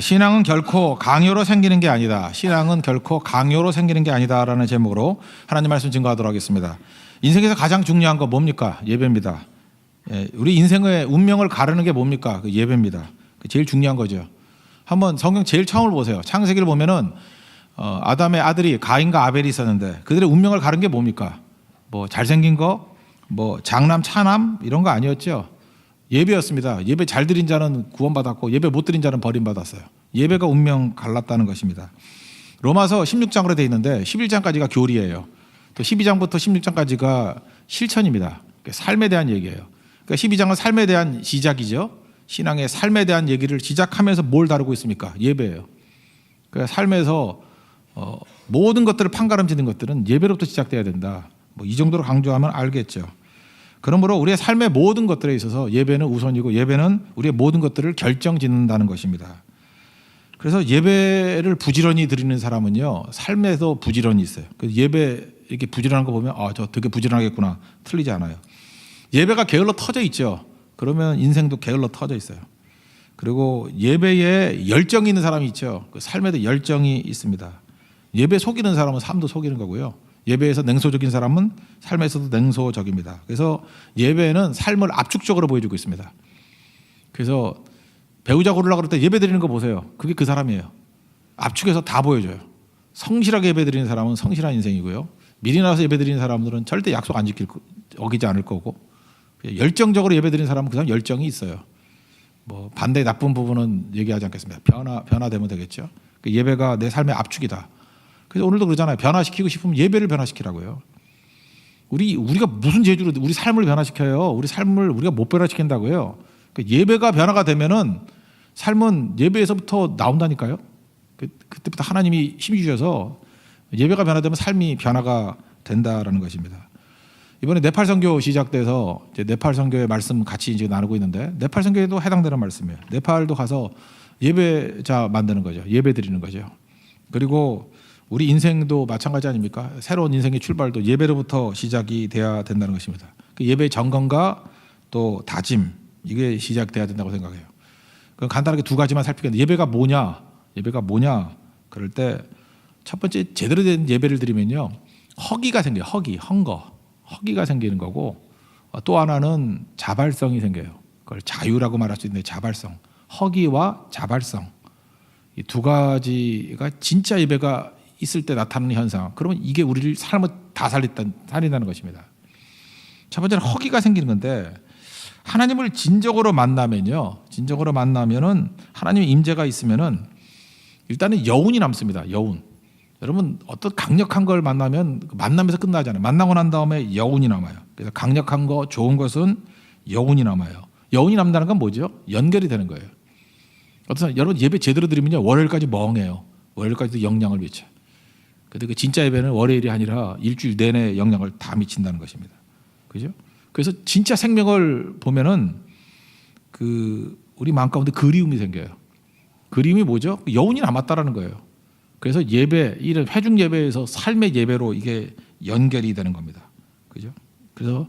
신앙은 결코 강요로 생기는 게 아니다. 신앙은 결코 강요로 생기는 게 아니다라는 제목으로 하나님 말씀 증거하도록 하겠습니다. 인생에서 가장 중요한 거 뭡니까? 예배입니다. 우리 인생의 운명을 가르는 게 뭡니까? 그 예배입니다. 제일 중요한 거죠. 한번 성경 제일 처음을 보세요. 창세기를 보면은 아담의 아들이 가인과 아벨이 있었는데 그들의 운명을 가른 게 뭡니까? 뭐 잘생긴 거, 뭐 장남, 차남 이런 거 아니었죠. 예배였습니다. 예배 잘 드린 자는 구원받았고 예배 못 드린 자는 버림받았어요. 예배가 운명 갈랐다는 것입니다. 로마서 16장으로 되어 있는데 11장까지가 교리예요. 또 12장부터 16장까지가 실천입니다. 삶에 대한 얘기예요. 그러니까 12장은 삶에 대한 시작이죠. 신앙의 삶에 대한 얘기를 시작하면서 뭘 다루고 있습니까? 예배예요. 그러니까 삶에서 모든 것들을 판가름지는 것들은 예배로부터 시작돼야 된다. 뭐 이 정도로 강조하면 알겠죠. 그러므로 우리의 삶의 모든 것들에 있어서 예배는 우선이고 예배는 우리의 모든 것들을 결정짓는다는 것입니다. 그래서 예배를 부지런히 드리는 사람은요, 삶에서 부지런히 있어요. 그래서 예배 이렇게 부지런한 거 보면 저 되게 부지런하겠구나. 틀리지 않아요. 예배가 게을러 터져 있죠. 그러면 인생도 게을러 터져 있어요. 그리고 예배에 열정이 있는 사람이 있죠. 그 삶에도 열정이 있습니다. 예배 속이는 사람은 삶도 속이는 거고요. 예배에서 냉소적인 사람은 삶에서도 냉소적입니다. 그래서 예배는 삶을 압축적으로 보여주고 있습니다. 그래서 배우자 고르려고 그럴 때 예배 드리는 거 보세요. 그게 그 사람이에요. 압축해서 다 보여줘요. 성실하게 예배 드리는 사람은 성실한 인생이고요. 미리 나와서 예배 드리는 사람들은 절대 약속 안 어기지 않을 거고, 열정적으로 예배 드리는 사람은 그 사람 열정이 있어요. 뭐 반대의 나쁜 부분은 얘기하지 않겠습니다. 변화되면 되겠죠. 예배가 내 삶의 압축이다. 그래서 오늘도 그러잖아요. 변화시키고 싶으면 예배를 변화시키라고요. 우리가 무슨 재주로 우리 삶을 변화시켜요? 우리 삶을 우리가 못 변화시킨다고요. 예배가 변화가 되면은 삶은 예배에서부터 나온다니까요. 그때부터 하나님이 힘이 주셔서 예배가 변화되면 삶이 변화가 된다라는 것입니다. 이번에 네팔 선교 시작돼서 이제 네팔 선교의 말씀 같이 이제 나누고 있는데 네팔 선교에도 해당되는 말씀이에요. 네팔도 가서 예배자 만드는 거죠. 예배 드리는 거죠. 그리고 우리 인생도 마찬가지 아닙니까? 새로운 인생의 출발도 예배로부터 시작이 돼야 된다는 것입니다. 그 예배의 점검과 또 다짐, 이게 시작돼야 된다고 생각해요. 그럼 간단하게 두 가지만 살피겠는데 예배가 뭐냐? 예배가 뭐냐? 그럴 때 첫 번째 제대로 된 예배를 드리면요, 허기가 생겨요. 허기가 생기는 거고, 또 하나는 자발성이 생겨요. 그걸 자유라고 말할 수 있는데 자발성, 허기와 자발성, 이 두 가지가 진짜 예배가 있을 때 나타나는 현상. 그러면 이게 우리를 삶을 다 살린다는 것입니다. 첫 번째는 허기가 생기는 건데, 하나님을 진정으로 만나면은 하나님의 임재가 있으면은 일단은 여운이 남습니다. 여운. 여러분 어떤 강력한 걸 만나면서 끝나잖아요. 만나고 난 다음에 여운이 남아요. 그래서 강력한 거, 좋은 것은 여운이 남아요. 여운이 남는다는 건 뭐죠? 연결이 되는 거예요. 여러분 예배 제대로 드리면요, 월요일까지 멍해요. 월요일까지도 영향을 미쳐요. 근데 그 진짜 예배는 월요일이 아니라 일주일 내내 영향을 다 미친다는 것입니다. 그죠? 그래서 진짜 생명을 보면은 우리 마음 가운데 그리움이 생겨요. 그리움이 뭐죠? 여운이 남았다라는 거예요. 그래서 이런 회중 예배에서 삶의 예배로 이게 연결이 되는 겁니다. 그죠? 그래서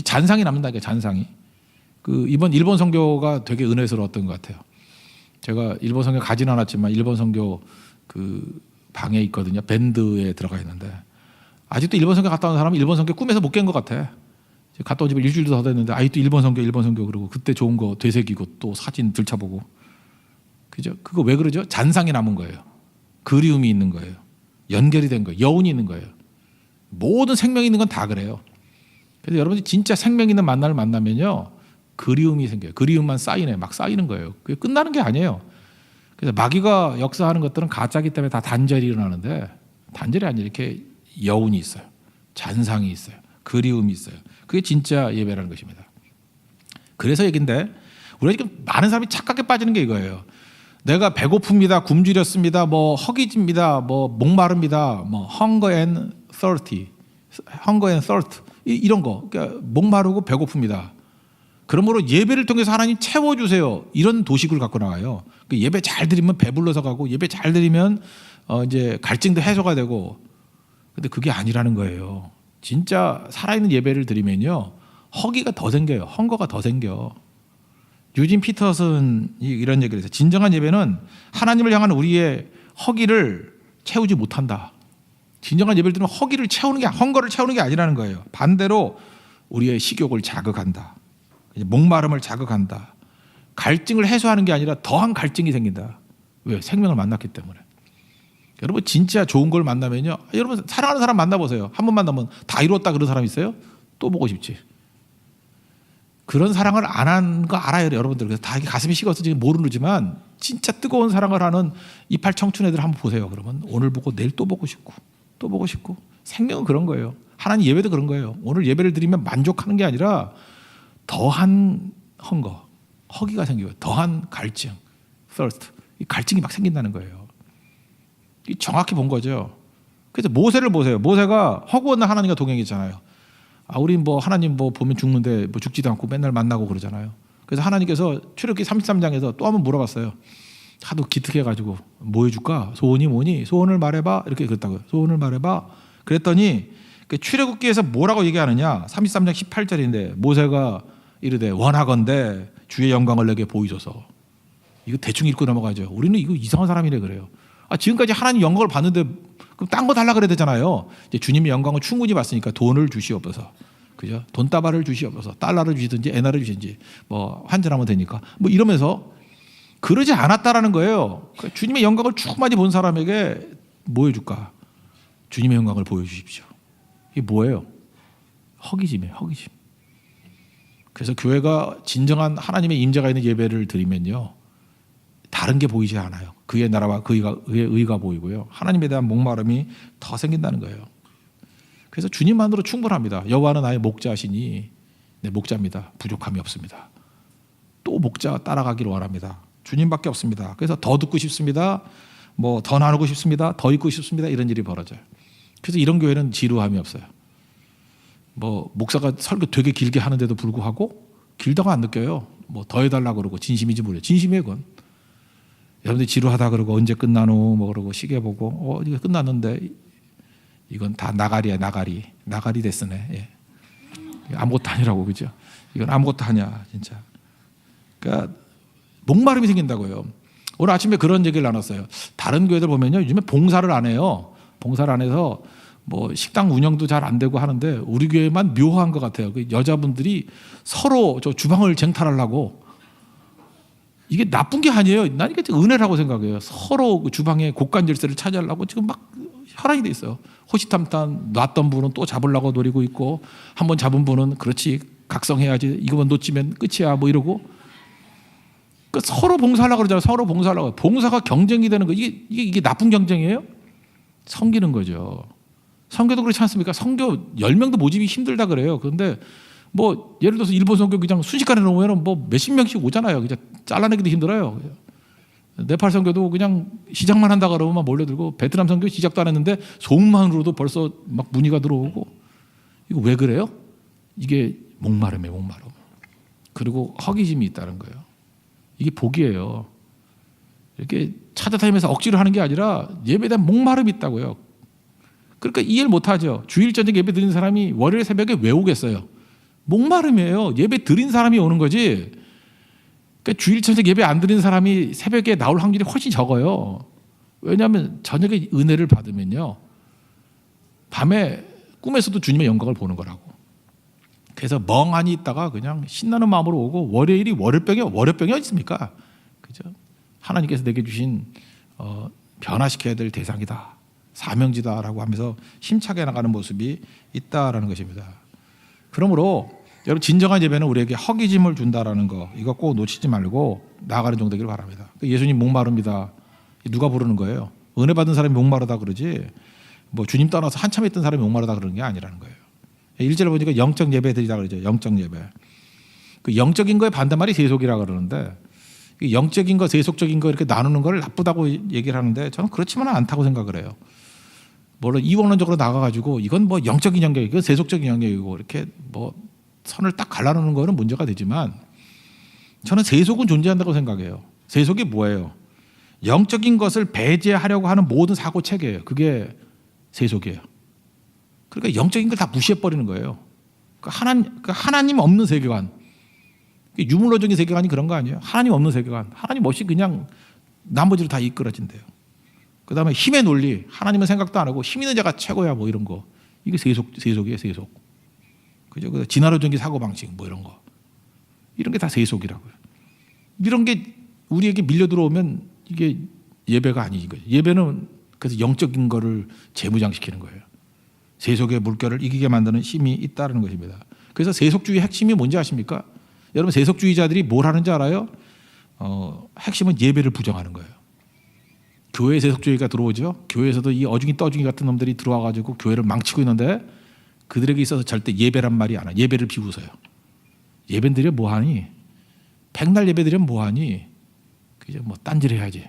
잔상이 남는다니까, 잔상이. 이번 일본 선교가 되게 은혜스러웠던 것 같아요. 제가 일본 선교 가진 않았지만 일본 선교 방에 있거든요. 밴드에 들어가 있는데 아직도 일본 선교 갔다 온 사람은 일본 선교 꿈에서 못 깬 것 같아. 갔다 온 지 일주일도 더 됐는데 아직도 일본 선교 그러고 그때 좋은 거 되새기고 또 사진 들춰보고. 그죠? 그거 왜 그러죠? 잔상이 남은 거예요. 그리움이 있는 거예요. 연결이 된 거예요. 여운이 있는 거예요. 모든 생명이 있는 건 다 그래요. 그래서 여러분이 진짜 생명 있는 만남을 만나면요, 그리움이 생겨요. 그리움만 막 쌓이는 거예요. 그게 끝나는 게 아니에요. 그래서 마귀가 역사하는 것들은 가짜기 때문에 다 단절이 일어나는데, 단절이 아니라 이렇게 여운이 있어요. 잔상이 있어요. 그리움이 있어요. 그게 진짜 예배라는 것입니다. 그래서 얘긴데 우리가 지금 많은 사람이 착각에 빠지는 게 이거예요. 내가 배고픕니다, 굶주렸습니다, 뭐 허기집니다, 뭐 목마릅니다, 뭐 hunger and thirst 이런 거. 그러니까 목마르고 배고픕니다. 그러므로 예배를 통해서 하나님 채워주세요. 이런 도식을 갖고 나와요. 예배 잘 드리면 배불러서 가고, 예배 잘 드리면 이제 갈증도 해소가 되고. 근데 그게 아니라는 거예요. 진짜 살아있는 예배를 드리면요, 허기가 더 생겨요. 헝거가 더 생겨. 유진 피터슨이 이런 얘기를 했어요. 진정한 예배는 하나님을 향한 우리의 허기를 채우지 못한다. 진정한 예배를 드리면 허기를 채우는 게, 헝거를 채우는 게 아니라는 거예요. 반대로 우리의 식욕을 자극한다. 목마름을 자극한다. 갈증을 해소하는 게 아니라 더한 갈증이 생긴다. 왜? 생명을 만났기 때문에. 여러분 진짜 좋은 걸 만나면요. 여러분 사랑하는 사람 만나보세요. 한 번 만나면 다 이뤘다 그런 사람 있어요? 또 보고 싶지. 그런 사랑을 안 한 거 알아요, 여러분들. 그래서 다 가슴이 식어서 지금 모르지만 진짜 뜨거운 사랑을 하는 이팔 청춘 애들 한번 보세요. 그러면 오늘 보고 내일 또 보고 싶고 또 보고 싶고. 생명은 그런 거예요. 하나님 예배도 그런 거예요. 오늘 예배를 드리면 만족하는 게 아니라 더한 헝거, 허기가 생겨요. 더한 갈증, thirst. 이 갈증이 막 생긴다는 거예요. 이 정확히 본 거죠. 그래서 모세를 보세요. 모세가 허구한 하나님과 동행했잖아요. 우리 뭐 하나님 뭐 보면 죽는데 뭐 죽지도 않고 맨날 만나고 그러잖아요. 그래서 하나님께서 출애굽기 33장에서 또 한번 물어봤어요. 하도 기특해가지고 뭐 해줄까? 소원이 뭐니? 소원을 말해봐. 이렇게 그랬다고요. 소원을 말해봐. 그랬더니 출애굽기에서 뭐라고 얘기하느냐? 33장 18절인데 모세가 이르되 원하건대 주의 영광을 내게 보이소서. 이거 대충 읽고 넘어가죠. 우리는 이거 이상한 사람이래 그래요. 지금까지 하나님 영광을 봤는데 그럼 딴 거 달라 그래야 되잖아요. 이제 주님의 영광을 충분히 봤으니까 돈을 주시옵소서. 그죠? 돈다발을 주시옵소서. 달러를 주시든지 엔화를 주시든지 뭐 환전하면 되니까 뭐 이러면서 그러지 않았다라는 거예요. 주님의 영광을 충분히 본 사람에게 뭐 해줄까? 주님의 영광을 보여주십시오. 이게 뭐예요? 허기짐이에요. 허기짐. 그래서 교회가 진정한 하나님의 임재가 있는 예배를 드리면요. 다른 게 보이지 않아요. 그의 나라와 그의 의가 보이고요. 하나님에 대한 목마름이 더 생긴다는 거예요. 그래서 주님만으로 충분합니다. 여호와는 나의 목자시니 내 목자입니다. 부족함이 없습니다. 또 목자 따라가기를 원합니다. 주님밖에 없습니다. 그래서 더 듣고 싶습니다. 뭐 더 나누고 싶습니다. 더 읽고 싶습니다. 이런 일이 벌어져요. 그래서 이런 교회는 지루함이 없어요. 뭐 목사가 설교 되게 길게 하는데도 불구하고 길다고 안 느껴요. 뭐 더 해달라고 그러고 진심인지 모르요. 진심이에요 그건. 여러분들이 지루하다 그러고 언제 끝나노 뭐 그러고 시계 보고 이거 끝났는데 이건 다 나가리야 나가리 됐으네. 예. 아무것도 아니라고 그죠? 이건 아무것도 아니야 진짜. 그러니까 목마름이 생긴다고요. 오늘 아침에 그런 얘기를 나눴어요. 다른 교회들 보면요 요즘에 봉사를 안 해요. 봉사를 안 해서 뭐 식당 운영도 잘 안 되고 하는데 우리 교회만 묘한 것 같아요. 그 여자분들이 서로 저 주방을 쟁탈하려고. 이게 나쁜 게 아니에요. 난 이게 은혜라고 생각해요. 서로 그 주방에 곡간 질서를 차지하려고 지금 막 혈안이 돼 있어요. 호시탐탐 놨던 분은 또 잡으려고 노리고 있고 한번 잡은 분은 그렇지 각성해야지 이거만 놓치면 끝이야 뭐 이러고 그러니까 서로 봉사하려고 그러잖아요. 서로 봉사하려고. 봉사가 경쟁이 되는 거 이게 나쁜 경쟁이에요? 섬기는 거죠. 선교도 그렇지 않습니까? 선교 10명도 모집이 힘들다 그래요. 그런데 뭐 예를 들어서 일본 선교 그냥 순식간에 놓으면 뭐 몇십 명씩 오잖아요. 그냥 잘라내기도 힘들어요. 네팔 선교도 그냥 시작만 한다 그러면 몰려들고 베트남 선교 시작도 안 했는데 소문만으로도 벌써 막 문의가 들어오고 이거 왜 그래요? 이게 목마름이에요. 목마름. 그리고 허기짐이 있다는 거예요. 이게 복이에요. 이렇게 찾아다니면서 억지로 하는 게 아니라 예배에 대한 목마름이 있다고요. 그러니까 이해를 못하죠. 주일 저녁 예배 드리는 사람이 월요일 새벽에 왜 오겠어요? 목마름이에요. 예배 드린 사람이 오는 거지. 그러니까 주일 저녁 예배 안 드리는 사람이 새벽에 나올 확률이 훨씬 적어요. 왜냐하면 저녁에 은혜를 받으면요. 밤에 꿈에서도 주님의 영광을 보는 거라고. 그래서 멍하니 있다가 그냥 신나는 마음으로 오고 월요일이 월요병이 어디 있습니까? 그죠? 하나님께서 내게 주신 변화시켜야 될 대상이다. 사명지다라고 하면서 힘차게 나가는 모습이 있다라는 것입니다. 그러므로 여러분 진정한 예배는 우리에게 허기짐을 준다라는 거 이거 꼭 놓치지 말고 나아가는 종 되기를 바랍니다. 예수님 목마릅니다. 누가 부르는 거예요? 은혜 받은 사람이 목마르다 그러지 뭐 주님 떠나서 한참 있던 사람이 목마르다 그러는 게 아니라는 거예요. 1절에 보니까 영적 예배 드리라 그러죠. 영적 예배. 그 영적인 거의 반대말이 세속이라 그러는데 영적인 거 세속적인 거 이렇게 나누는 걸 나쁘다고 얘기를 하는데 저는 그렇지만은 않다고 생각을 해요. 물론 이원론적으로 나가가지고 이건 뭐 영적인 영역이고 이건 세속적인 영역이고 이렇게 뭐 선을 딱 갈라놓는 거는 문제가 되지만 저는 세속은 존재한다고 생각해요. 세속이 뭐예요? 영적인 것을 배제하려고 하는 모든 사고 체계예요. 그게 세속이에요. 그러니까 영적인 걸 다 무시해버리는 거예요. 그러니까 하나님 없는 세계관. 유물론적인 세계관이 그런 거 아니에요? 하나님 없는 세계관. 하나님 없이 그냥 나머지로 다 이끌어진대요. 그다음에 힘의 논리. 하나님은 생각도 안 하고 힘 있는 자가 최고야 뭐 이런 거. 이게 세속이에요, 세속. 그죠? 진화론적인 사고방식 뭐 이런 거. 이런 게 다 세속이라고요. 이런 게 우리에게 밀려 들어오면 이게 예배가 아니지. 예배는 그래서 영적인 거를 재무장시키는 거예요. 세속의 물결을 이기게 만드는 힘이 있다는 것입니다. 그래서 세속주의 핵심이 뭔지 아십니까? 여러분 세속주의자들이 뭘 하는지 알아요? 핵심은 예배를 부정하는 거예요. 교회에 세속주의가 들어오죠. 교회에서도 이 어중이 떠중이 같은 놈들이 들어와가지고 교회를 망치고 있는데 그들에게 있어서 절대 예배란 말이 안 와. 예배를 비웃어요. 예배드려 뭐하니? 백날 예배드리면 뭐하니? 그죠? 뭐 딴질 해야지.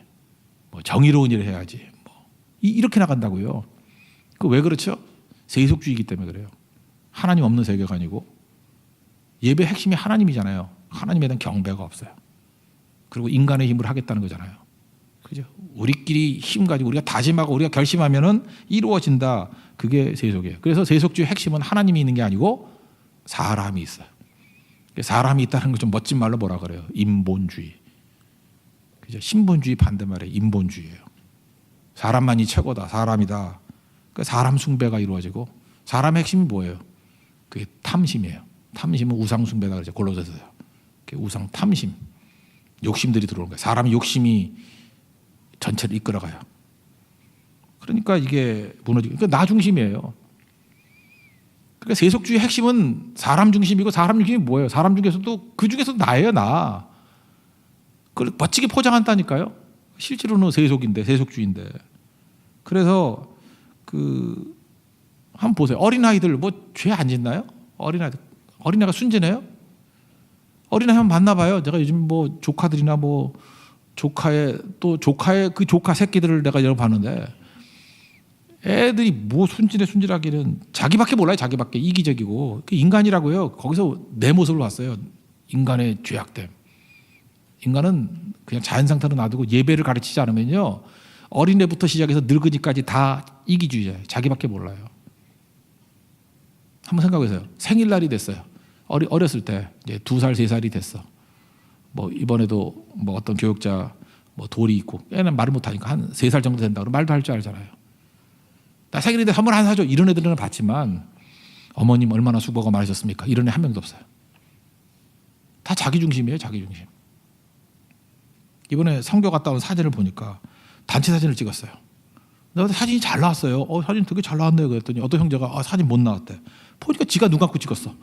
뭐 정의로운 일을 해야지. 뭐 이렇게 나간다고요. 그 왜 그렇죠? 세속주의이기 때문에 그래요. 하나님 없는 세계관이고 예배 핵심이 하나님이잖아요. 하나님에 대한 경배가 없어요. 그리고 인간의 힘으로 하겠다는 거잖아요. 그죠? 우리끼리 힘 가지고 우리가 다짐하고 우리가 결심하면은 이루어진다. 그게 세속이에요. 그래서 세속주의 핵심은 하나님이 있는 게 아니고 사람이 있어요. 사람이 있다는 거 좀 멋진 말로 뭐라 그래요? 인본주의. 그죠? 신본주의 반대말에 인본주의예요. 사람만이 최고다. 사람이다. 그러니까 사람 숭배가 이루어지고 사람의 핵심이 뭐예요? 그게 탐심이에요. 탐심은 우상 숭배다 그러죠. 골로새서요. 우상 탐심. 욕심들이 들어오는 거예요. 사람의 욕심이 전체를 이끌어가요. 그러니까 이게 무너지고 그러니까 나 중심이에요. 그러니까 세속주의 핵심은 사람 중심이고 사람 중심이 뭐예요? 사람 중에서도 그 중에서 나예요, 나. 그걸 멋지게 포장한다니까요. 실제로는 세속인데, 세속주의인데. 그래서 한번 보세요. 어린아이들 뭐 죄 안 짓나요? 어린아이가 순진해요? 어린아이 한번 만나봐요. 내가 요즘 뭐 조카들이나 뭐 조카의 그 조카 새끼들을 내가 여러 봤는데 애들이 뭐 순진하기는 자기밖에 몰라요. 자기밖에 이기적이고 인간이라고요. 거기서 내 모습을 봤어요. 인간의 죄악됨. 인간은 그냥 자연 상태로 놔두고 예배를 가르치지 않으면요. 어린애부터 시작해서 늙은이까지 다 이기주의자예요. 자기밖에 몰라요. 한번 생각해보세요. 생일날이 됐어요. 어렸을 때 이제 2살, 3살이 됐어. 뭐 이번에도 뭐 어떤 교육자 뭐 돌이 있고 애는 말을 못하니까 한 3살 정도 된다 그러면 말도 할 줄 알잖아요. 나 생일인데 선물 하나 사줘. 이런 애들은 봤지만 어머님 얼마나 수고가 많으셨습니까? 이런 애 한 명도 없어요. 다 자기 중심이에요. 자기 중심. 이번에 성교 갔다 온 사진을 보니까 단체 사진을 찍었어요. 근데 사진이 잘 나왔어요. 사진 되게 잘 나왔네요. 그랬더니 어떤 형제가 사진 못 나왔대. 보니까 지가 눈 감고 찍었어.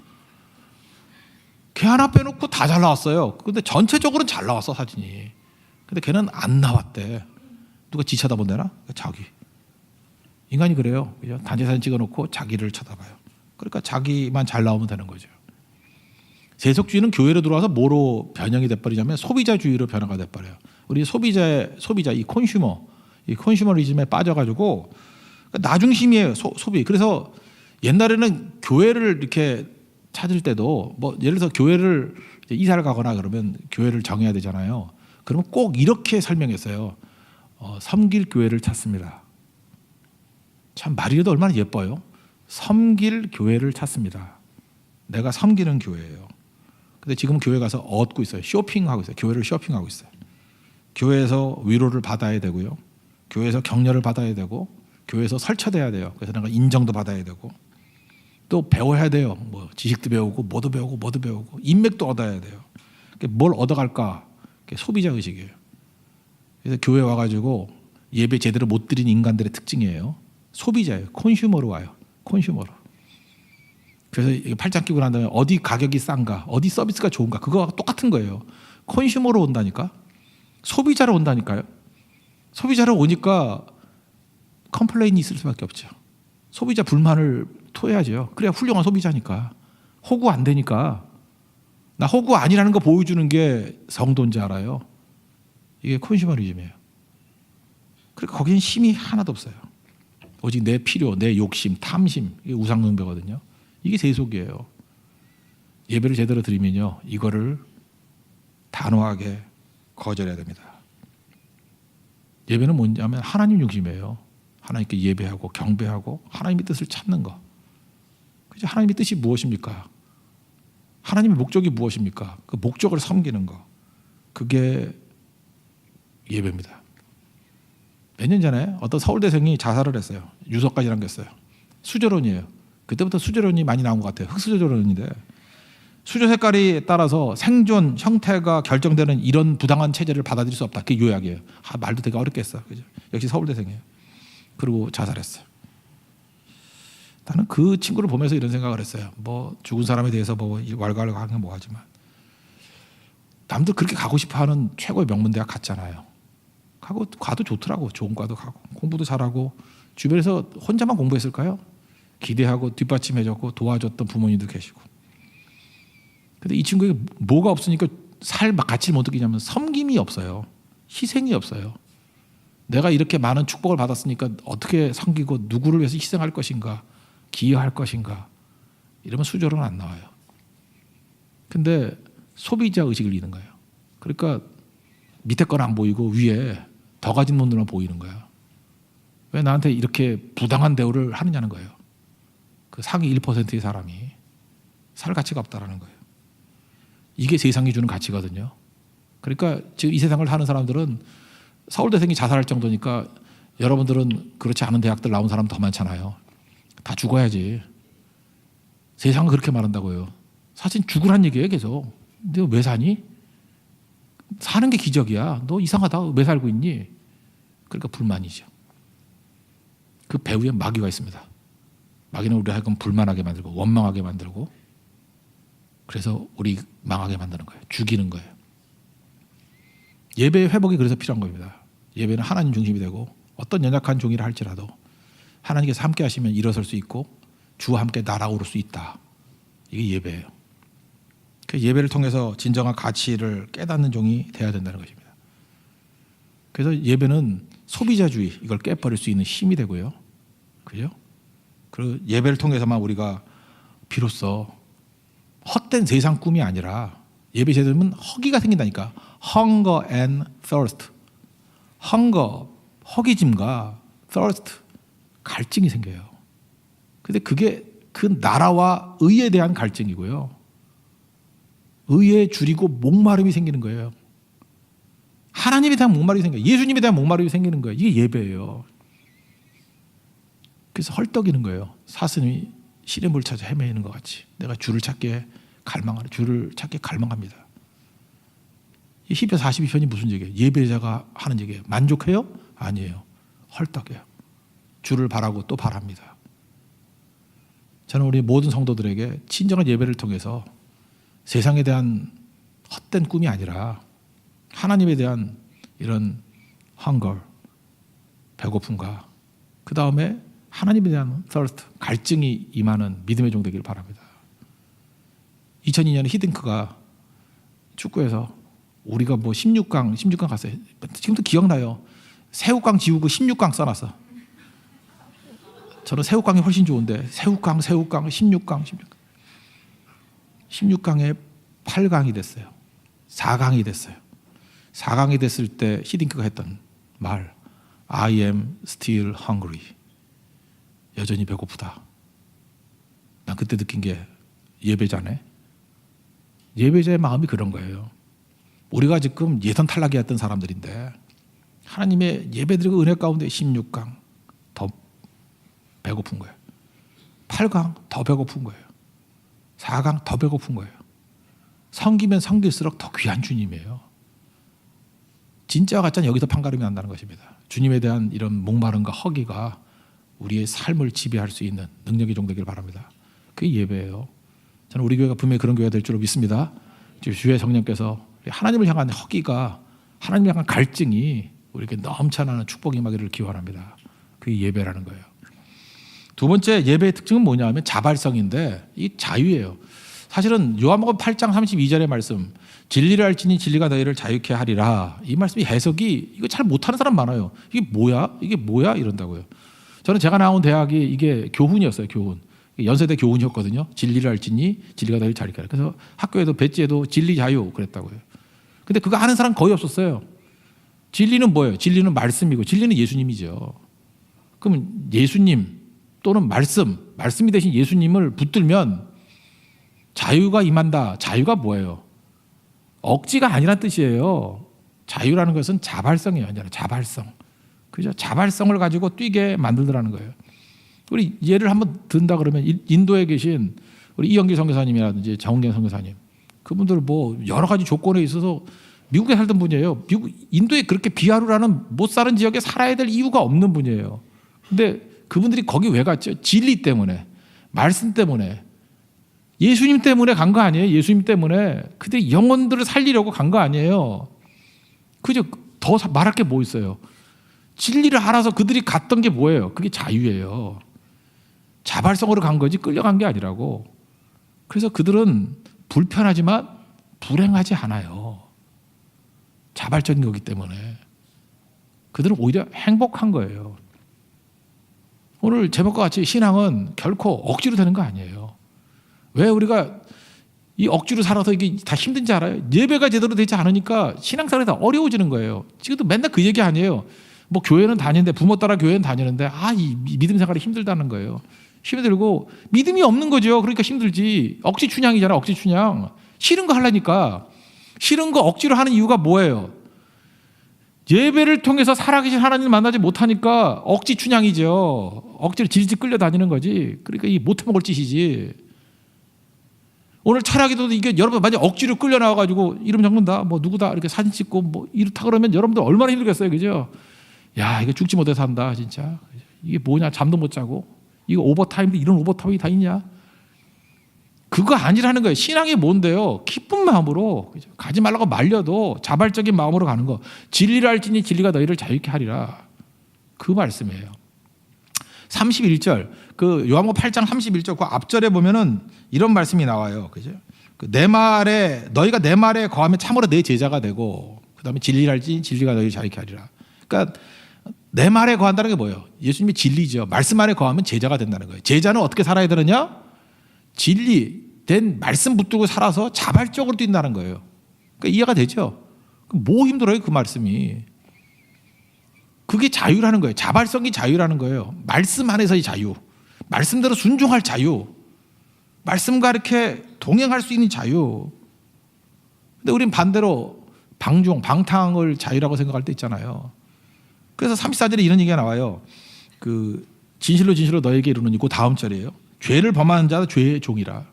걔 하나 빼놓고 다 잘 나왔어요. 근데 전체적으로는 잘 나왔어 사진이. 근데 걔는 안 나왔대. 누가 지 쳐다본대나? 자기. 인간이 그래요. 그죠? 단체 사진 찍어놓고 자기를 쳐다봐요. 그러니까 자기만 잘 나오면 되는 거죠. 세속주의는 교회로 들어와서 뭐로 변형이 돼버리냐면 소비자주의로 변화가 돼버려요. 우리 소비자 이 컨슈머리즘에 빠져가지고 나 중심이에요. 소비. 그래서 옛날에는 교회를 이렇게 찾을 때도 뭐 예를 들어서 교회를 이사를 가거나 그러면 교회를 정해야 되잖아요. 그러면 꼭 이렇게 설명했어요. 섬길 교회를 찾습니다. 참 말이라도 얼마나 예뻐요. 섬길 교회를 찾습니다. 내가 섬기는 교회예요. 근데 지금 교회 가서 얻고 있어요. 쇼핑하고 있어요. 교회를 쇼핑하고 있어요. 교회에서 위로를 받아야 되고요. 교회에서 격려를 받아야 되고 교회에서 설쳐돼야 돼요. 그래서 내가 인정도 받아야 되고 또 배워야 돼요. 뭐 지식도 배우고 뭐도 배우고 인맥도 얻어야 돼요. 뭘 얻어갈까? 소비자 의식이에요. 그래서 교회 와가지고 예배 제대로 못 드린 인간들의 특징이에요. 소비자예요. 콘슈머로 와요. 콘슈머로. 그래서 팔짱 끼고 난 다음에 어디 가격이 싼가, 어디 서비스가 좋은가, 그거와 똑같은 거예요. 콘슈머로 온다니까. 소비자로 온다니까요. 소비자로 오니까 컴플레인이 있을 수밖에 없죠. 소비자 불만을 토해야죠. 그래야 훌륭한 소비자니까. 호구 안 되니까. 나 호구 아니라는 거 보여주는 게 성도인지 알아요. 이게 콘슈머리즘이에요. 그러니까 거기는 힘이 하나도 없어요. 오직 내 필요, 내 욕심, 탐심, 이게 우상숭배거든요. 이게 세속이에요. 예배를 제대로 드리면요, 이거를 단호하게 거절해야 됩니다. 예배는 뭐냐면 하나님 중심이에요. 하나님께 예배하고 경배하고 하나님의 뜻을 찾는 거. 그죠? 하나님의 뜻이 무엇입니까? 하나님의 목적이 무엇입니까? 그 목적을 섬기는 거. 그게 예배입니다. 몇 년 전에 어떤 서울대생이 자살을 했어요. 유서까지 남겼어요. 수저론이에요. 그때부터 수저론이 많이 나온 것 같아요. 흑수저론인데 수저 색깔에 따라서 생존 형태가 결정되는 이런 부당한 체제를 받아들일 수 없다. 그게 요약이에요. 말도 되게 어렵게 했어. 그죠? 역시 서울대생이에요. 그리고 자살했어요. 나는 그 친구를 보면서 이런 생각을 했어요. 뭐 죽은 사람에 대해서 뭐 왈가왈부 하는 게 뭐하지만 남들 그렇게 가고 싶어하는 최고의 명문대학 갔잖아요. 가도 좋더라고. 좋은 과도 가고 공부도 잘하고 주변에서 혼자만 공부했을까요? 기대하고 뒷받침해줬고 도와줬던 부모님도 계시고. 근데 이 친구에게 뭐가 없으니까 살 가치를 못 느끼냐면 섬김이 없어요. 희생이 없어요. 내가 이렇게 많은 축복을 받았으니까 어떻게 섬기고 누구를 위해서 희생할 것인가, 기여할 것인가, 이러면 수저로는 안 나와요. 근데 소비자 의식을 잃는 거예요. 그러니까 밑에 건 안 보이고 위에 더 가진 놈들만 보이는 거야. 왜 나한테 이렇게 부당한 대우를 하느냐는 거예요. 그 상위 1%의 사람이 살 가치가 없다라는 거예요. 이게 세상이 주는 가치거든요. 그러니까 지금 이 세상을 사는 사람들은 서울대생이 자살할 정도니까 여러분들은 그렇지 않은 대학들 나온 사람 더 많잖아요. 다 죽어야지. 세상은 그렇게 말한다고요. 사실 죽으란 얘기예요 계속. 근데 왜 사니? 사는 게 기적이야. 너 이상하다. 왜 살고 있니? 그러니까 불만이죠. 그 배후에 마귀가 있습니다. 마귀는 우리 하여금 불만하게 만들고 원망하게 만들고 그래서 우리 망하게 만드는 거예요. 죽이는 거예요. 예배의 회복이 그래서 필요한 겁니다. 예배는 하나님 중심이 되고 어떤 연약한 종이라 할지라도 하나님께서 함께 하시면 일어설 수 있고 주와 함께 날아오를 수 있다. 이게 예배예요. 그 예배를 통해서 진정한 가치를 깨닫는 종이 돼야 된다는 것입니다. 그래서 예배는 소비자주의 이걸 깨버릴 수 있는 힘이 되고요. 그죠? 그리고 예배를 통해서만 우리가 비로소 헛된 세상 꿈이 아니라 예배 제대로면 허기가 생긴다니까. Hunger and thirst. Hunger, 허기짐과 thirst, 갈증이 생겨요. 근데 그게 그 나라와 의에 대한 갈증이고요. 의에 줄이고 목마름이 생기는 거예요. 하나님에 대한 목마름이 생겨요. 예수님에 대한 목마름이 생기는 거예요. 이게 예배예요. 그래서 헐떡이는 거예요. 사슴이 시냇물 찾아 헤매는 것 같이 내가 주를 찾게 갈망합니다. 이 시편 42편이 무슨 얘기예요? 예배자가 하는 얘기예요. 만족해요? 아니에요. 헐떡해요. 주를 바라고 또 바랍니다. 저는 우리 모든 성도들에게 진정한 예배를 통해서 세상에 대한 헛된 꿈이 아니라 하나님에 대한 이런 hunger, 배고픔과 그 다음에 하나님에 대한 thirst, 갈증이 임하는 믿음의 종 되기를 바랍니다. 2002년에 히딩크가 축구에서 우리가 뭐 16강 갔어요. 지금도 기억나요. 새우깡 지우고 16강 써놨어. 저는 새우깡이 훨씬 좋은데 새우깡 16강 16강에 8강이 됐어요. 4강이 됐어요. 4강이 됐을 때 히딩크가 했던 말 I am still hungry. 여전히 배고프다. 난 그때 느낀 게 예배자네. 예배자의 마음이 그런 거예요. 우리가 지금 예선 탈락이었던 사람들인데 하나님의 예배드리고 은혜 가운데 16강 더 배고픈 거예요. 8강 더 배고픈 거예요. 4강 더 배고픈 거예요. 섬기면 섬길수록 더 귀한 주님이에요. 진짜 가짜는 여기서 판가름이 난다는 것입니다. 주님에 대한 이런 목마름과 허기가 우리의 삶을 지배할 수 있는 능력이 종되길 바랍니다. 그게 예배예요. 저는 우리 교회가 분명히 그런 교회가 될 줄로 믿습니다. 주의 성령께서 하나님을 향한 허기가, 하나님을 향한 갈증이 우리에게 넘쳐나는 축복이 임하기를 기원합니다. 그게 예배라는 거예요. 두 번째 예배의 특징은 뭐냐 하면 자발성인데 이 자유예요. 사실은 요한복음 8장 32절의 말씀 진리를 알지니 진리가 너희를 자유케 하리라, 이 말씀이 해석이 이거 잘 못하는 사람 많아요. 이게 뭐야 이런다고요. 저는 제가 나온 대학이 이게 교훈이었어요. 교훈. 연세대 교훈이었거든요. 진리를 알지니 진리가 너희를 자유케 하리라. 그래서 학교에도 배지에도 진리 자유 그랬다고요. 근데 그거 아는 사람 거의 없었어요. 진리는 뭐예요? 진리는 말씀이고 진리는 예수님이죠. 그럼 예수님 또는 말씀이 대신 예수님을 붙들면 자유가 임한다. 자유가 뭐예요? 억지가 아니란 뜻이에요. 자유라는 것은 자발성이에요. 자발성. 그죠? 자발성을 가지고 뛰게 만들더라는 거예요. 우리 예를 한번 든다 그러면 인도에 계신 우리 이영길 선교사님이라든지 정은경 선교사님, 그분들 뭐 여러 가지 조건에 있어서 미국에 살던 분이에요. 인도에 그렇게 비하루라는 못 사는 지역에 살아야 될 이유가 없는 분이에요. 근데 그분들이 거기 왜 갔죠? 진리 때문에, 말씀 때문에, 예수님 때문에 간 거 아니에요? 예수님 때문에. 그때 영혼들을 살리려고 간 거 아니에요? 그죠? 더 말할 게 뭐 있어요? 진리를 알아서 그들이 갔던 게 뭐예요? 그게 자유예요. 자발성으로 간 거지 끌려간 게 아니라고. 그래서 그들은 불편하지만 불행하지 않아요. 자발적인 거기 때문에. 그들은 오히려 행복한 거예요. 오늘 제목과 같이 신앙은 결코 억지로 되는 거 아니에요. 왜 우리가 이 억지로 살아서 이게 다 힘든지 알아요? 예배가 제대로 되지 않으니까 신앙생활이 다 어려워지는 거예요. 지금도 맨날 그 얘기 아니에요. 뭐 교회는 다니는데, 부모 따라 교회는 다니는데 이 믿음 생활이 힘들다는 거예요. 힘들고 믿음이 없는 거죠. 그러니까 힘들지. 억지 춘향이잖아. 억지 춘향. 싫은 거 하려니까. 싫은 거 억지로 하는 이유가 뭐예요? 예배를 통해서 살아계신 하나님을 만나지 못하니까 억지 춘향이죠. 억지로 질질 끌려다니는 거지. 그러니까 이 못해먹을 짓이지. 오늘 철학에도 이게 여러분 만약 억지로 끌려 나와가지고 이름 적는다, 뭐 누구다 이렇게 사진 찍고 뭐 이렇다 그러면 여러분들 얼마나 힘들겠어요, 그죠? 야, 이거 죽지 못해 산다, 진짜. 이게 뭐냐, 잠도 못 자고. 이거 오버타임도 이런 오버타임이 다 있냐? 그거 아니라는 거예요. 신앙이 뭔데요? 기쁜 마음으로, 그죠? 가지 말라고 말려도 자발적인 마음으로 가는 거. 진리를 알지니 진리가 너희를 자유케 하리라. 그 말씀이에요. 31절, 그 요한복음 8장 31절 그 앞절에 보면은 이런 말씀이 나와요. 그죠? 내 말에, 너희가 내 말에 거하면 참으로 내 제자가 되고, 그 다음에 진리를 알지 진리가 너희를 자유케 하리라. 그러니까 내 말에 거한다는 게 뭐예요? 예수님이 진리죠. 말씀 안에 거하면 제자가 된다는 거예요. 제자는 어떻게 살아야 되느냐? 진리된 말씀 붙들고 살아서 자발적으로 뛴다는 거예요. 그러니까 이해가 되죠? 뭐 힘들어요, 그 말씀이. 그게 자유라는 거예요. 자발성이 자유라는 거예요. 말씀 안에서의 자유. 말씀대로 순종할 자유. 말씀과 이렇게 동행할 수 있는 자유. 근데 우린 반대로 방탕을 자유라고 생각할 때 있잖아요. 그래서 34절에 이런 얘기가 나와요. 그 진실로 진실로 너에게 이르노니, 그 다음 절이에요. 죄를 범하는 자도 죄의 종이라.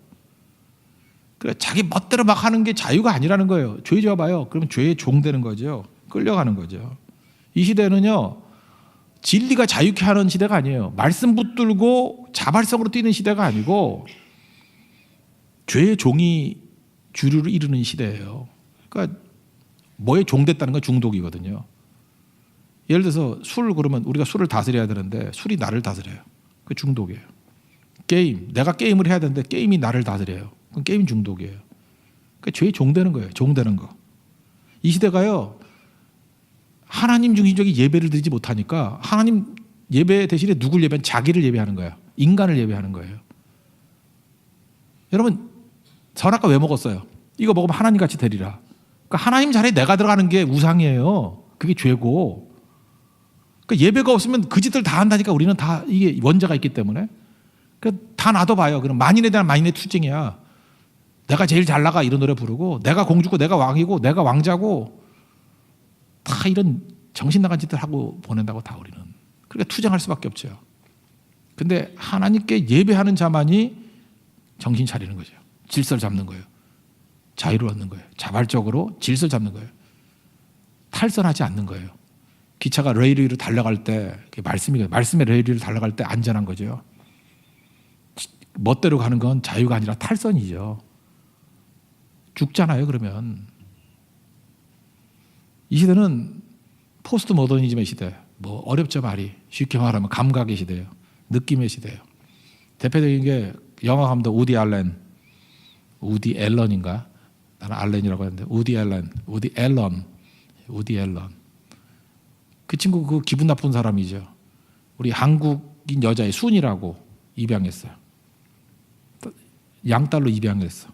그래, 자기 멋대로 막 하는 게 자유가 아니라는 거예요. 죄 지어봐요. 그러면 죄의 종 되는 거죠. 끌려가는 거죠. 이 시대는요, 진리가 자유케 하는 시대가 아니에요. 말씀 붙들고 자발성으로 뛰는 시대가 아니고 죄의 종이 주류를 이루는 시대예요. 그러니까 뭐에 종됐다는 건 중독이거든요. 예를 들어서 술, 그러면 우리가 술을 다스려야 되는데 술이 나를 다스려요. 그게 중독이에요. 게임, 내가 게임을 해야 되는데 게임이 나를 다스려요. 그건 게임 중독이에요. 그러니까 죄의 종되는 거예요. 종되는 거. 이 시대가요, 하나님 중심적인 예배를 드리지 못하니까 하나님 예배 대신에 누굴 예배하는, 자기를 예배하는 거야. 인간을 예배하는 거예요. 여러분, 선악과 왜 먹었어요? 이거 먹으면 하나님 같이 되리라. 그러니까 하나님 자리에 내가 들어가는 게 우상이에요. 그게 죄고. 그러니까 예배가 없으면 그 짓들 다 한다니까. 우리는 다 이게 원자가 있기 때문에. 그러니까 다 놔둬봐요. 그럼 만인에 대한 만인의 투쟁이야. 내가 제일 잘 나가 이런 노래 부르고, 내가 공주고 내가 왕이고 내가 왕자고, 다 이런 정신 나간 짓들 하고 보낸다고, 다 우리는. 그러니까 투쟁할 수밖에 없죠. 근데 하나님께 예배하는 자만이 정신 차리는 거죠. 질서를 잡는 거예요. 자유를 얻는 거예요. 자발적으로 질서를 잡는 거예요. 탈선하지 않는 거예요. 기차가 레일 위로 달려갈 때, 말씀의 레일 위로 달려갈 때 안전한 거죠. 멋대로 가는 건 자유가 아니라 탈선이죠. 죽잖아요, 그러면. 이 시대는 포스트 모더니즘의 시대. 뭐 어렵죠, 말이. 쉽게 말하면 감각의 시대예요. 느낌의 시대예요. 대표적인 게 영화 감독 우디 앨런인가? 나는 알렌이라고 하는데 우디 앨런. 그 친구 그 기분 나쁜 사람이죠. 우리 한국인 여자의 순이라고 입양했어요. 양딸로 입양했어.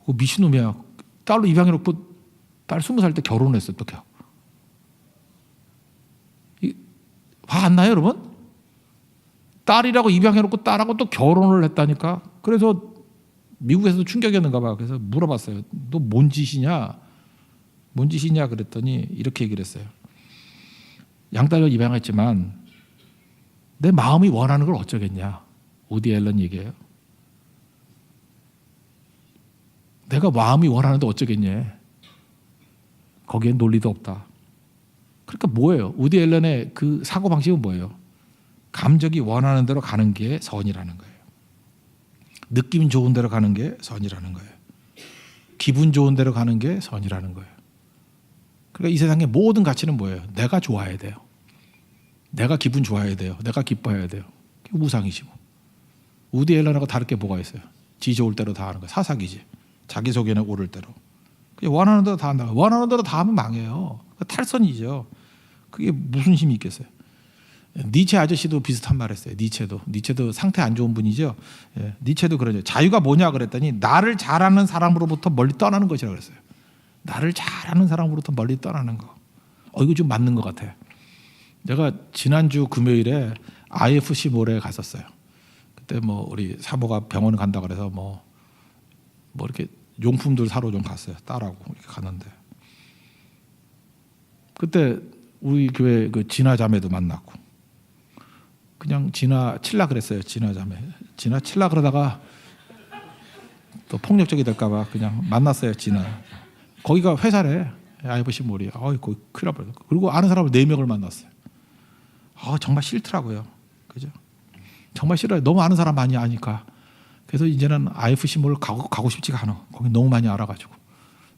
그 미친놈이야. 딸로 입양해놓고 딸 20살 때 결혼했어. 또 화 안 나요, 여러분? 딸이라고 입양해놓고 딸하고 또 결혼을 했다니까. 그래서 미국에서도 충격이었는가 봐. 그래서 물어봤어요. 너 뭔 짓이냐? 뭔 짓이냐 그랬더니 이렇게 얘기를 했어요. 양딸을 입양했지만 내 마음이 원하는 걸 어쩌겠냐. 우디 앨런 얘기예요. 내가 마음이 원하는데 어쩌겠냐. 거기엔 논리도 없다. 그러니까 뭐예요? 우디 앨런의 그 사고방식은 뭐예요? 감정이 원하는 대로 가는 게 선이라는 거예요. 느낌 좋은 대로 가는 게 선이라는 거예요. 기분 좋은 대로 가는 게 선이라는 거예요. 그러니까 이 세상의 모든 가치는 뭐예요? 내가 좋아야 돼요. 내가 기분 좋아야 돼요. 내가 기뻐해야 돼요. 그게 우상이지 뭐. 우디 앨런하고 다를 게 뭐가 있어요? 지 좋을 대로 다 하는 거예요. 사사기지. 자기소개는 오를 대로. 원하는 대로 다 한다. 원하는 대로 다 하면 망해요. 탈선이죠. 그게 무슨 힘이 있겠어요? 니체 아저씨도 비슷한 말 했어요. 니체도 상태 안 좋은 분이죠. 예, 니체도 그러죠. 자유가 뭐냐 그랬더니 나를 잘하는 사람으로부터 멀리 떠나는 것이라고 그랬어요. 나를 잘하는 사람으로부터 멀리 떠나는 거. 이거 좀 맞는 것 같아요. 제가 지난주 금요일에 IFC 몰에 갔었어요. 그때 뭐 우리 사모가 병원 간다 그래서 뭐 이렇게 용품들 사러 좀 갔어요. 딸하고 이렇게 갔는데 그때 우리 교회 그 진아 자매도 만났고 그냥 진아 칠라 그랬어요. 진아 자매 진아 칠라 그러다가 또 폭력적이 될까봐 그냥 만났어요. 진아 거기가 회사래. IFC 몰이. 거기 큰일 날 뻔했어요. 그리고 아는 사람을 4명을 만났어요. 정말 싫더라고요. 그죠? 정말 싫어요. 너무 아는 사람 많이 아니까. 그래서 이제는 IFC 몰 가고 싶지가 않아. 거기 너무 많이 알아가지고.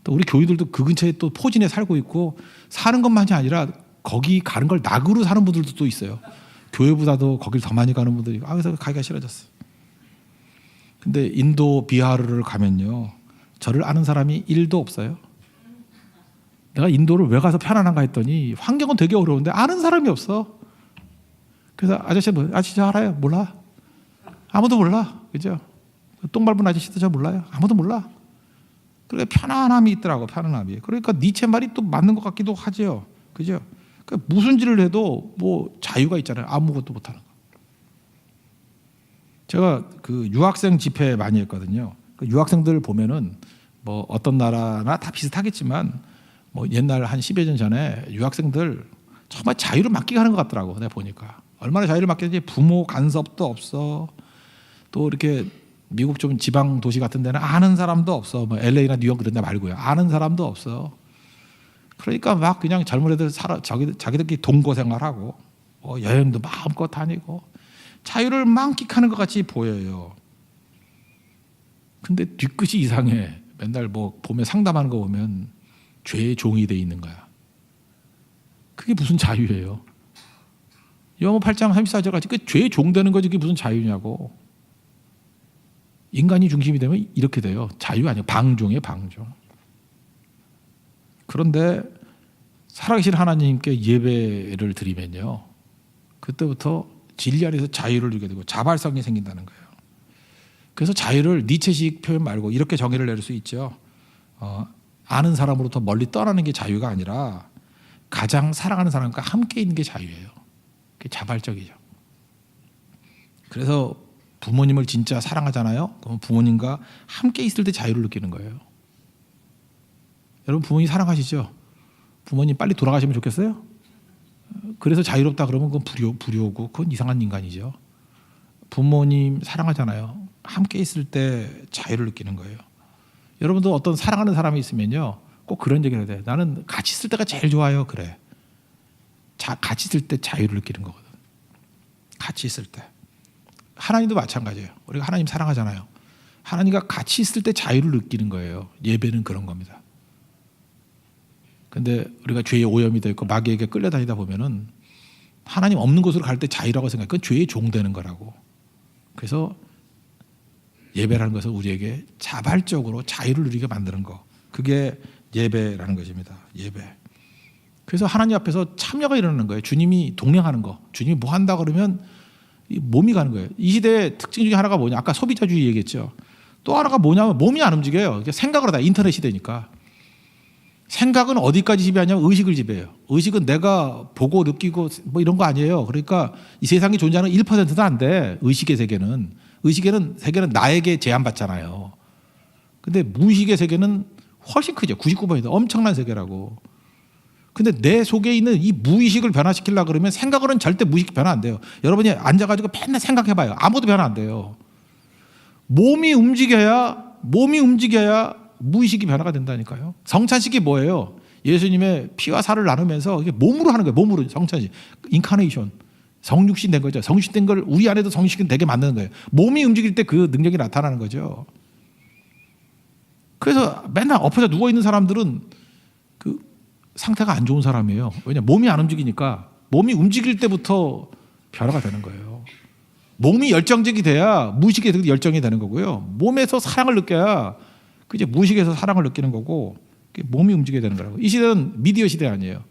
또 우리 교회들도 그 근처에 또 포진에 살고 있고 사는 것만이 아니라 거기 가는 걸 낙으로 사는 분들도 또 있어요. 교회보다도 거길 더 많이 가는 분들이. 그래서 가기가 싫어졌어요. 근데 인도 비하르를 가면요. 저를 아는 사람이 1도 없어요. 내가 인도를 왜 가서 편안한가 했더니 환경은 되게 어려운데 아는 사람이 없어. 그래서 아저씨 저 알아요? 몰라. 아무도 몰라. 그죠? 똥 밟은 아저씨도 저 몰라요. 아무도 몰라. 그러니까 편안함이 있더라고. 편안함이. 그러니까 니체 말이 또 맞는 것 같기도 하죠. 그죠? 그러니까 무슨 일을 해도 뭐 자유가 있잖아요. 아무것도 못하는 거. 제가 그 유학생 집회 많이 했거든요. 그 유학생들 보면은 뭐 어떤 나라나 다 비슷하겠지만 뭐 옛날 한 10여 년 전에 유학생들 정말 자유를 맡기게 하는 것 같더라고. 내가 보니까. 얼마나 자유를 맡겼는지 부모 간섭도 없어. 또 이렇게 미국 좀 지방 도시 같은 데는 아는 사람도 없어. 뭐 LA나 뉴욕 그런 데 말고요. 아는 사람도 없어. 그러니까 막 그냥 젊은 애들 자기들끼리 동거 생활하고 여행도 마음껏 다니고 자유를 만끽하는 것 같이 보여요. 근데 뒤끝이 이상해. 맨날 뭐 보면 상담하는 거 보면 죄의 종이 돼 있는 거야. 그게 무슨 자유예요? 영어 8장 34절 같이 그 죄의 종 되는 거지 그게 무슨 자유냐고. 인간이 중심이 되면 이렇게 돼요. 자유 아니에요. 방종이에요. 방종. 그런데 살아계신 하나님께 예배를 드리면요. 그때부터 진리 안에서 자유를 누리게 되고 자발성이 생긴다는 거예요. 그래서 자유를 니체식 표현 말고 이렇게 정의를 내릴 수 있죠. 아는 사람으로부터 멀리 떠나는 게 자유가 아니라 가장 사랑하는 사람과 함께 있는 게 자유예요. 그게 자발적이죠. 그래서 부모님을 진짜 사랑하잖아요. 그럼 부모님과 함께 있을 때 자유를 느끼는 거예요. 여러분 부모님 사랑하시죠? 부모님 빨리 돌아가시면 좋겠어요? 그래서 자유롭다 그러면 그건 불효고 그건 이상한 인간이죠. 부모님 사랑하잖아요. 함께 있을 때 자유를 느끼는 거예요. 여러분도 어떤 사랑하는 사람이 있으면요. 꼭 그런 얘기를 해야 돼. 나는 같이 있을 때가 제일 좋아요. 그래. 같이 있을 때 자유를 느끼는 거거든. 같이 있을 때. 하나님도 마찬가지예요. 우리가 하나님 사랑하잖아요. 하나님과 같이 있을 때 자유를 느끼는 거예요. 예배는 그런 겁니다. 근데 우리가 죄의 오염이 되어 있고 마귀에게 끌려다니다 보면은 하나님 없는 곳으로 갈 때 자유라고 생각해. 그건 죄의 종 되는 거라고. 그래서 예배라는 것은 우리에게 자발적으로 자유를 누리게 만드는 거. 그게 예배라는 것입니다. 예배. 그래서 하나님 앞에서 참여가 일어나는 거예요. 주님이 동행하는 거. 주님이 뭐 한다 그러면 몸이 가는 거예요. 이 시대의 특징 중에 하나가 뭐냐. 아까 소비자주의 얘기했죠. 또 하나가 뭐냐면 몸이 안 움직여요. 생각을 하다. 인터넷 시대니까. 생각은 어디까지 지배하냐면 의식을 지배해요. 의식은 내가 보고 느끼고 뭐 이런 거 아니에요. 그러니까 이 세상에 존재하는 1%도 안 돼. 의식의 세계는. 의식의 세계는 나에게 제한받잖아요. 근데 무의식의 세계는 훨씬 크죠. 99%. 엄청난 세계라고. 근데 내 속에 있는 이 무의식을 변화시키려고 그러면 생각으로는 절대 무의식 변화 안 돼요. 여러분이 앉아가지고 맨날 생각해봐요. 아무도 변화 안 돼요. 몸이 움직여야 무의식이 변화가 된다니까요. 성찬식이 뭐예요? 예수님의 피와 살을 나누면서 이게 몸으로 하는 거예요. 몸으로 성찬식. 인카네이션. 성육신 된 거죠. 성육신 된 걸 우리 안에도 성육신 되게 만드는 거예요. 몸이 움직일 때 그 능력이 나타나는 거죠. 그래서 맨날 엎어져 누워있는 사람들은 그 상태가 안 좋은 사람이에요. 왜냐 몸이 안 움직이니까 몸이 움직일 때부터 변화가 되는 거예요. 몸이 열정적이 돼야 무의식에서 열정이 되는 거고요. 몸에서 사랑을 느껴야 그게 무의식에서 사랑을 느끼는 거고 몸이 움직여야 되는 거라고. 이 시대는 미디어 시대 아니에요.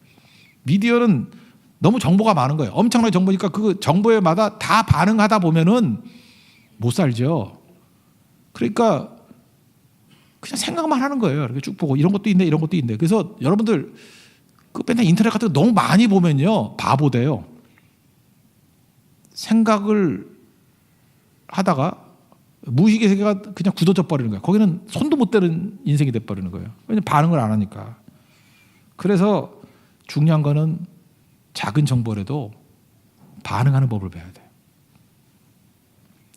미디어는 너무 정보가 많은 거예요. 엄청나게 정보니까 그 정보에마다 다 반응하다 보면은 못 살죠. 그러니까 그냥 생각만 하는 거예요. 이렇게 쭉 보고 이런 것도 있네, 이런 것도 있네. 그래서 여러분들 그 맨날 인터넷 같은 거 너무 많이 보면요, 바보 돼요. 생각을 하다가 무의식의 세계가 그냥 굳어져 버리는 거예요. 거기는 손도 못 대는 인생이 돼 버리는 거예요. 왜냐면 반응을 안 하니까. 그래서 중요한 거는 작은 정보라도 반응하는 법을 배워야 돼요.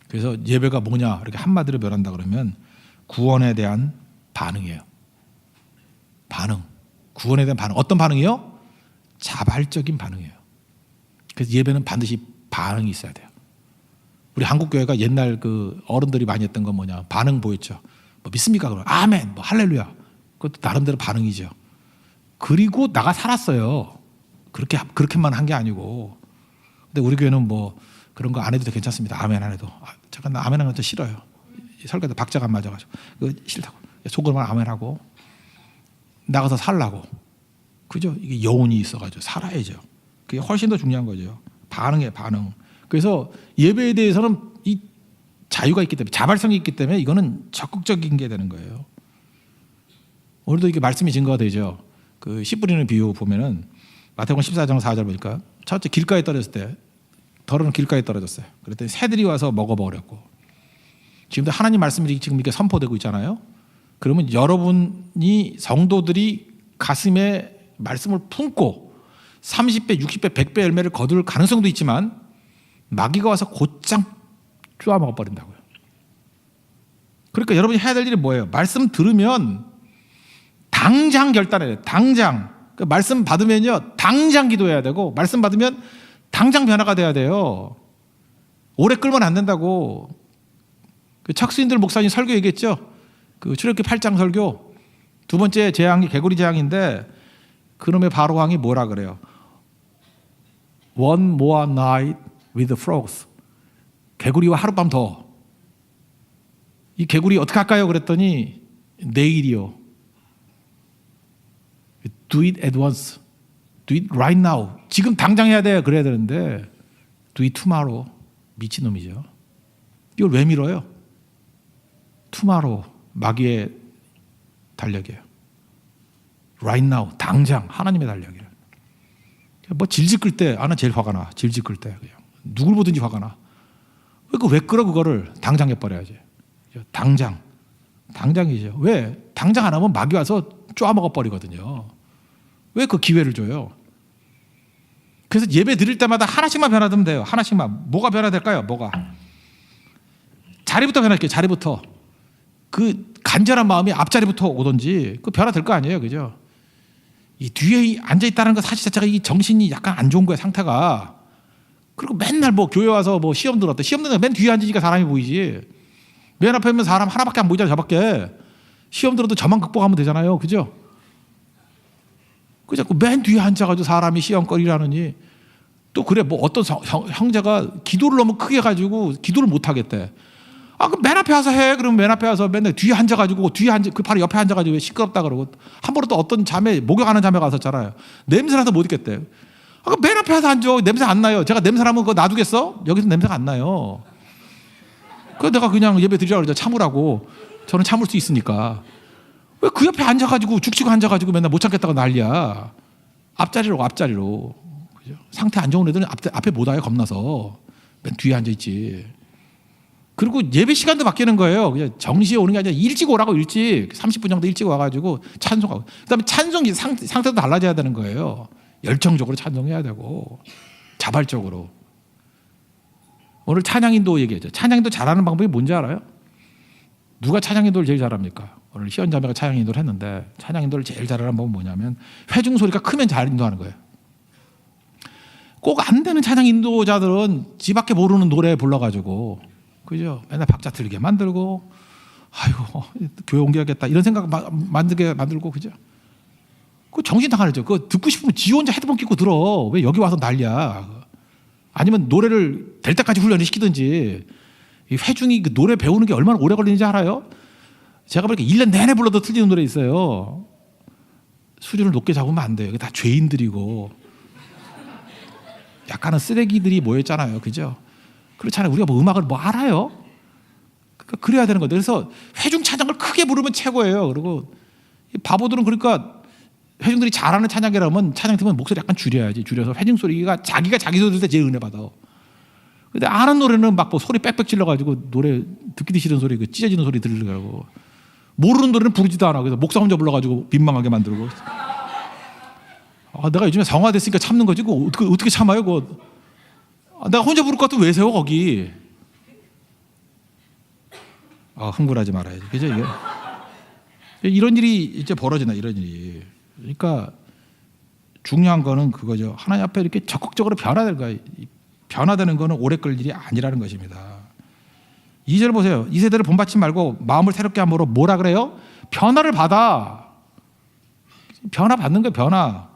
그래서 예배가 뭐냐 이렇게 한마디로 말한다 그러면 구원에 대한 반응이에요. 반응. 구원에 대한 반응. 어떤 반응이요? 자발적인 반응이에요. 그래서 예배는 반드시 반응이 있어야 돼요. 우리 한국 교회가 옛날 그 어른들이 많이 했던 건 뭐냐? 반응 보였죠. 뭐 믿습니까? 그럼 아멘, 뭐 할렐루야. 그것도 나름대로 반응이죠. 그리고 나가 살았어요. 그렇게만 한 게 아니고. 근데 우리 교회는 뭐 그런 거 안 해도 괜찮습니다. 아멘 안 해도. 잠깐 나 아멘 하는 거 싫어요. 설교도 박자가 안 맞아가지고 그거 싫다고. 속으로만 아멘하고 나가서 살라고. 그죠? 이게 여운이 있어가지고 살아야죠. 그게 훨씬 더 중요한 거죠. 반응이에요, 반응. 그래서 예배에 대해서는 이 자유가 있기 때문에, 자발성이 있기 때문에 이거는 적극적인 게 되는 거예요. 오늘도 이게 말씀이 증거가 되죠. 그 씨 뿌리는 비유 보면은 마태복음 14장 4절 보니까 첫째 길가에 떨어졌을 때 덜은 길가에 떨어졌어요. 그랬더니 새들이 와서 먹어버렸고, 지금도 하나님 말씀이 지금 이렇게 선포되고 있잖아요. 그러면 여러분이 성도들이 가슴에 말씀을 품고 30배, 60배, 100배 열매를 거둘 가능성도 있지만 마귀가 와서 곧장 쪼아 먹어버린다고요. 그러니까 여러분이 해야 될 일이 뭐예요? 말씀 들으면 당장 결단해야 돼요. 당장. 그 말씀 받으면요, 당장 기도해야 되고, 말씀 받으면 당장 변화가 돼야 돼요. 오래 끌면 안 된다고. 그 척수인들 목사님 설교 얘기했죠. 그 출애굽기 8장 설교. 두 번째 재앙이 개구리 재앙인데 그놈의 바로왕이 뭐라 그래요? One more night with frogs. 개구리와 하룻밤 더. 이 개구리 어떻게 할까요? 그랬더니 내일이요. Do it at once. Do it right now. 지금 당장 해야 돼. 그래야 되는데 Do it tomorrow. 미친놈이죠. 이걸 왜 밀어요? tomorrow. 마귀의 달력이에요. Right now. 당장. 하나님의 달력이에요. 뭐 질질 끌 때, 난 제일 화가 나. 질질 끌 때. 그냥. 누굴 보든지 화가 나. 왜 끌어 그거를 당장 해버려야지. 당장. 당장이죠. 왜? 당장 안 하면 마귀 와서 쪼아먹어 버리거든요. 왜 그 기회를 줘요? 그래서 예배 드릴 때마다 하나씩만 변화되면 돼요. 하나씩만. 뭐가 변화될까요? 뭐가? 자리부터 변할게요. 자리부터. 그 간절한 마음이 앞자리부터 오든지 그 변화될 거 아니에요. 그죠? 이 뒤에 앉아있다는 것 사실 자체가 이 정신이 약간 안 좋은 거예요. 상태가. 그리고 맨날 뭐 교회 와서 뭐 시험 들었대. 시험 들면 맨 뒤에 앉으니까 사람이 보이지. 맨 앞에 있는 사람 하나밖에 안 보이잖아요. 저밖에. 시험 들어도 저만 극복하면 되잖아요. 그죠? 그 자꾸 맨 뒤에 앉아가지고 사람이 시험거리라느니 또 그래 뭐 어떤 형제가 기도를 너무 크게 해가지고 기도를 못 하겠대. 그럼 맨 앞에 와서 해. 그러면 맨 앞에 와서 맨날 뒤에 앉아가지고 그 바로 옆에 앉아가지고 왜 시끄럽다 그러고 한 번은 또 어떤 자매 목욕하는 자매가 왔었잖아요. 냄새 나서 못 있겠대. 그럼 맨 앞에 와서 앉아. 냄새 안 나요. 제가 냄새 나면 그거 놔두겠어? 여기서 냄새가 안 나요. 그래서 내가 그냥 예배 드리라고 그러자. 참으라고. 저는 참을 수 있으니까. 왜 그 옆에 앉아가지고 죽치고 앉아가지고 맨날 못 참겠다고 난리야. 앞자리로. 그죠? 상태 안 좋은 애들은 앞에 못 와요. 겁나서. 맨 뒤에 앉아있지. 그리고 예배 시간도 바뀌는 거예요. 그냥 정시에 오는 게 아니라 일찍 오라고, 일찍 30분 정도 일찍 와가지고 찬송하고, 그다음에 찬송 상태도 달라져야 되는 거예요. 열정적으로 찬송해야 되고 자발적으로. 오늘 찬양인도 얘기했죠. 찬양인도 잘하는 방법이 뭔지 알아요? 누가 찬양인도를 제일 잘합니까? 오늘 희연자매가 찬양인도를 했는데 찬양인도를 제일 잘하는 방법은 뭐냐면 회중 소리가 크면 잘 인도하는 거예요. 꼭 안 되는 찬양 인도자들은 지밖에 모르는 노래 불러가지고, 그죠? 맨날 박자 틀게 만들고, 아이고 교회 옮겨야겠다 이런 생각 만들고, 그죠? 그 정신 나가죠. 그거 듣고 싶으면 지 혼자 헤드폰 끼고 들어. 왜 여기 와서 난리야? 아니면 노래를 될 때까지 훈련을 시키든지. 이 회중이 그 노래 배우는 게 얼마나 오래 걸리는지 알아요? 제가 보니까 1년 내내 불러도 틀리는 노래 있어요. 수준을 높게 잡으면 안 돼요. 이게 다 죄인들이고 약간은 쓰레기들이 모였잖아요. 그죠? 그렇잖아요. 우리가 뭐 음악을 뭐 알아요? 그러니까 그래야 되는 거예요. 그래서 회중 찬양을 크게 부르면 최고예요. 그리고 바보들은 그러니까 회중들이 잘하는 찬양이라면 찬양 들으면 목소리 약간 줄여야지. 줄여서 회중 소리가 자기가 자기 소리 들을 때 제일 은혜 받아. 근데 아는 노래는 막 뭐 소리 빽빽 질러가지고 노래 듣기도 싫은 소리, 그 찢어지는 소리 들으려고. 모르는 노래는 부르지도 않아. 그래서 목사 혼자 불러가지고 민망하게 만들고. 아, 내가 요즘에 성화됐으니까 참는 거지. 그거 어떻게 참아요? 그거. 아, 내가 혼자 부를 것 같으면 왜 세워 거기? 아, 흥분하지 말아야지. 그죠 이게? 이런 일이 이제 벌어진다. 이런 일이. 그러니까 중요한 거는 그거죠. 하나님 앞에 이렇게 적극적으로 변화될 거예요. 변화되는 거는 오래 끌 일이 아니라는 것입니다. 2절 보세요. 이 세대를 본받지 말고 마음을 새롭게 함으로 뭐라 그래요? 변화를 받아. 변화 받는 거예요. 변화.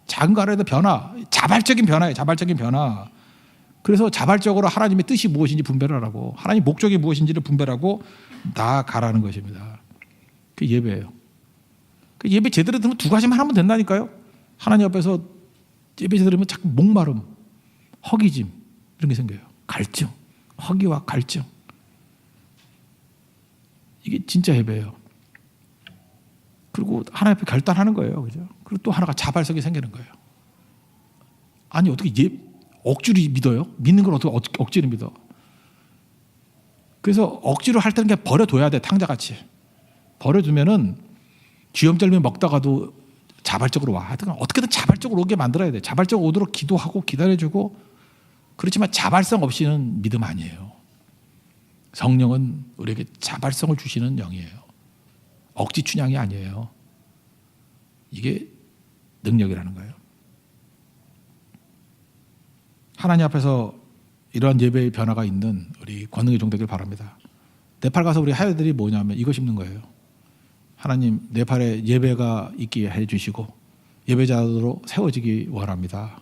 작은 거 알아도 변화. 자발적인 변화예요. 자발적인 변화. 그래서 자발적으로 하나님의 뜻이 무엇인지 분별을 하라고, 하나님의 목적이 무엇인지를 분별하고 나아가라는 것입니다. 그게 예배예요. 그 예배 제대로 들으면 두 가지만 하면 된다니까요. 하나님 앞에서 예배 제대로 들으면 자꾸 목마름, 허기짐 이런 게 생겨요. 갈증, 허기와 갈증. 이게 진짜 예배예요. 그리고 하나님 앞에 결단하는 거예요. 그죠? 그리고 또 하나가 자발성이 생기는 거예요. 아니 어떻게 억지로 믿어요? 믿는 걸 어떻게 억지로 믿어? 그래서 억지로 할 때는 그냥 버려둬야 돼. 탕자같이 버려두면은 쥐염절미 먹다가도 자발적으로 와. 하여튼 어떻게든 자발적으로 오게 만들어야 돼. 자발적으로 오도록 기도하고 기다려주고. 그렇지만 자발성 없이는 믿음 아니에요. 성령은 우리에게 자발성을 주시는 영이에요. 억지 춘향이 아니에요. 이게 능력이라는 거예요. 하나님 앞에서 이러한 예배의 변화가 있는 우리 권능의 종되길 바랍니다. 네팔 가서 우리 하여들이 뭐냐면 이거 심는 거예요. 하나님, 네팔에 예배가 있게 해주시고 예배자로 세워지기 원합니다.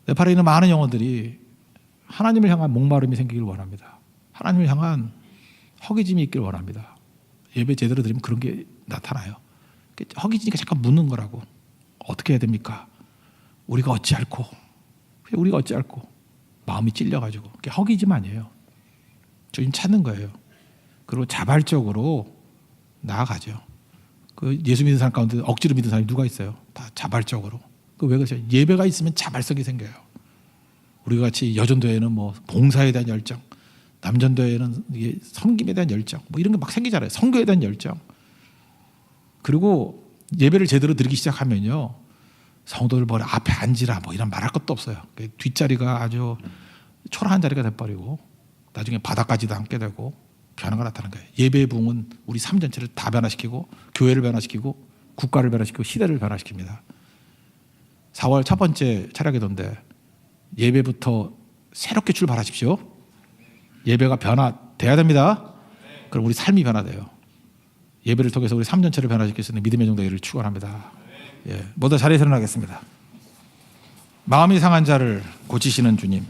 네팔에 있는 많은 영혼들이 하나님을 향한 목마름이 생기길 원합니다. 하나님을 향한 허기짐이 있길 원합니다. 예배 제대로 드리면 그런 게 나타나요. 허기지니까 잠깐 묻는 거라고. 어떻게 해야 됩니까? 우리가 어찌할꼬? 마음이 찔려가지고. 그게 허기짐 아니에요. 주님 찾는 거예요. 그리고 자발적으로 나아가죠. 그 예수 믿는 사람 가운데 억지로 믿는 사람이 누가 있어요? 다 자발적으로. 그 왜 그러세요? 예배가 있으면 자발성이 생겨요. 우리가 같이 여전도에는 뭐 봉사에 대한 열정, 남전도에는 이게 섬김에 대한 열정, 뭐 이런 게 막 생기잖아요. 선교에 대한 열정. 그리고 예배를 제대로 드리기 시작하면요, 성도들 뭐 앞에 앉으라 뭐 이런 말할 것도 없어요. 뒷자리가 아주 초라한 자리가 돼버리고 나중에 바닥까지도 앉게 되고 변화가 나타나는 거예요. 예배의 부흥은 우리 삶 전체를 다 변화시키고 교회를 변화시키고 국가를 변화시키고 시대를 변화시킵니다. 4월 첫 번째 차량기도인데 예배부터 새롭게 출발하십시오. 예배가 변화돼야 됩니다. 그럼 우리 삶이 변화돼요. 예배를 통해서 우리 삶 전체를 변화시킬 수 있는 믿음의 정도를 축원합니다. 모두 자리에서 일어나겠습니다. 마음이 상한 자를 고치시는 주님,